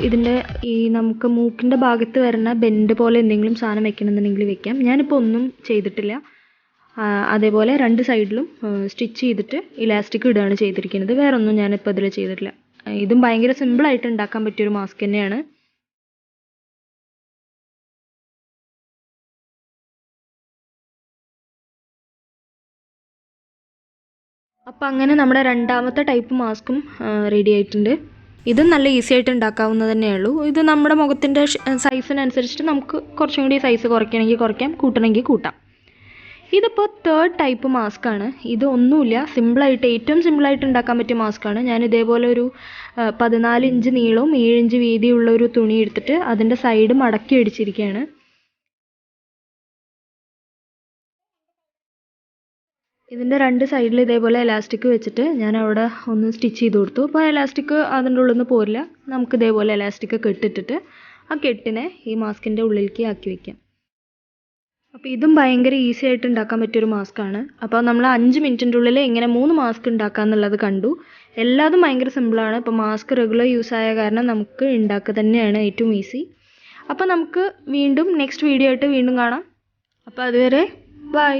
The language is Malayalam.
ഇതിൻ്റെ ഈ നമുക്ക് മൂക്കിൻ്റെ ഭാഗത്ത് വരുന്ന ബെൻഡ് പോലെ എന്തെങ്കിലും സാധനം വെക്കണമെന്നുണ്ടെങ്കിൽ വെക്കാം. ഞാനിപ്പോൾ ഒന്നും ചെയ്തിട്ടില്ല. അതേപോലെ രണ്ട് സൈഡിലും സ്റ്റിച്ച് ചെയ്തിട്ട് ഇലാസ്റ്റിക് ഇടുകയാണ് ചെയ്തിരിക്കുന്നത്. വേറെ ഒന്നും ഞാനിപ്പോൾ ഇതിൽ ചെയ്തിട്ടില്ല. ഇതും ഭയങ്കര സിമ്പിളായിട്ട് ഉണ്ടാക്കാൻ പറ്റിയൊരു മാസ്ക് തന്നെയാണ്. അപ്പോൾ അങ്ങനെ നമ്മുടെ രണ്ടാമത്തെ ടൈപ്പ് മാസ്കും റെഡി ആയിട്ടുണ്ട്. ഇതും നല്ല ഈസി ആയിട്ട് ഉണ്ടാക്കാവുന്നത് തന്നെയുള്ളൂ. ഇത് നമ്മുടെ മുഖത്തിൻ്റെ സൈസിനനുസരിച്ചിട്ട് നമുക്ക് കുറച്ചും കൂടി സൈസ് കുറയ്ക്കണമെങ്കിൽ കുറയ്ക്കാം, കൂട്ടണമെങ്കിൽ കൂട്ടാം. ഇതിപ്പോൾ തേർഡ് ടൈപ്പ് മാസ്കാണ്. ഇത് ഒന്നുമില്ല, സിമ്പിളായിട്ട് ഏറ്റവും സിമ്പിളായിട്ട് ഉണ്ടാക്കാൻ പറ്റിയ മാസ്കാണ്. ഞാൻ ഇതേപോലെ ഒരു 14 ഇഞ്ച് നീളവും 7 ഇഞ്ച് വീതിയുള്ള ഒരു തുണി എടുത്തിട്ട് അതിൻ്റെ സൈഡ് മടക്കി അടിച്ചിരിക്കുകയാണ്. ഇതിൻ്റെ രണ്ട് സൈഡിൽ ഇതേപോലെ എലാസ്റ്റിക് വെച്ചിട്ട് ഞാൻ അവിടെ ഒന്ന് സ്റ്റിച്ച് ചെയ്ത് കൊടുത്തു. അപ്പോൾ എലാസ്റ്റിക് അതിൻ്റെ ഉള്ളിൽ നിന്ന് പോരില്ല. നമുക്ക് ഇതേപോലെ എലാസ്റ്റിക് കെട്ടിട്ടിട്ട് ആ കെട്ടിനെ ഈ മാസ്കിൻ്റെ ഉള്ളിലേക്ക് ആക്കി വയ്ക്കാം. അപ്പോൾ ഇതും ഭയങ്കര ഈസി ആയിട്ട് ഉണ്ടാക്കാൻ പറ്റിയൊരു മാസ്കാണ്. അപ്പോൾ നമ്മൾ 5 മിനിറ്റിൻ്റെ ഉള്ളിൽ എങ്ങനെ 3 മാസ്ക് ഉണ്ടാക്കുക എന്നുള്ളത് കണ്ടു. എല്ലാതും ഭയങ്കര സിമ്പിളാണ്. ഇപ്പോൾ മാസ്ക് റെഗുലർ യൂസ് ആയ കാരണം നമുക്ക് ഉണ്ടാക്കുക തന്നെയാണ് ഏറ്റവും ഈസി. അപ്പോൾ നമുക്ക് വീണ്ടും നെക്സ്റ്റ് വീഡിയോ ആയിട്ട് വീണ്ടും കാണാം. അപ്പോൾ അതുവരെ ബൈ.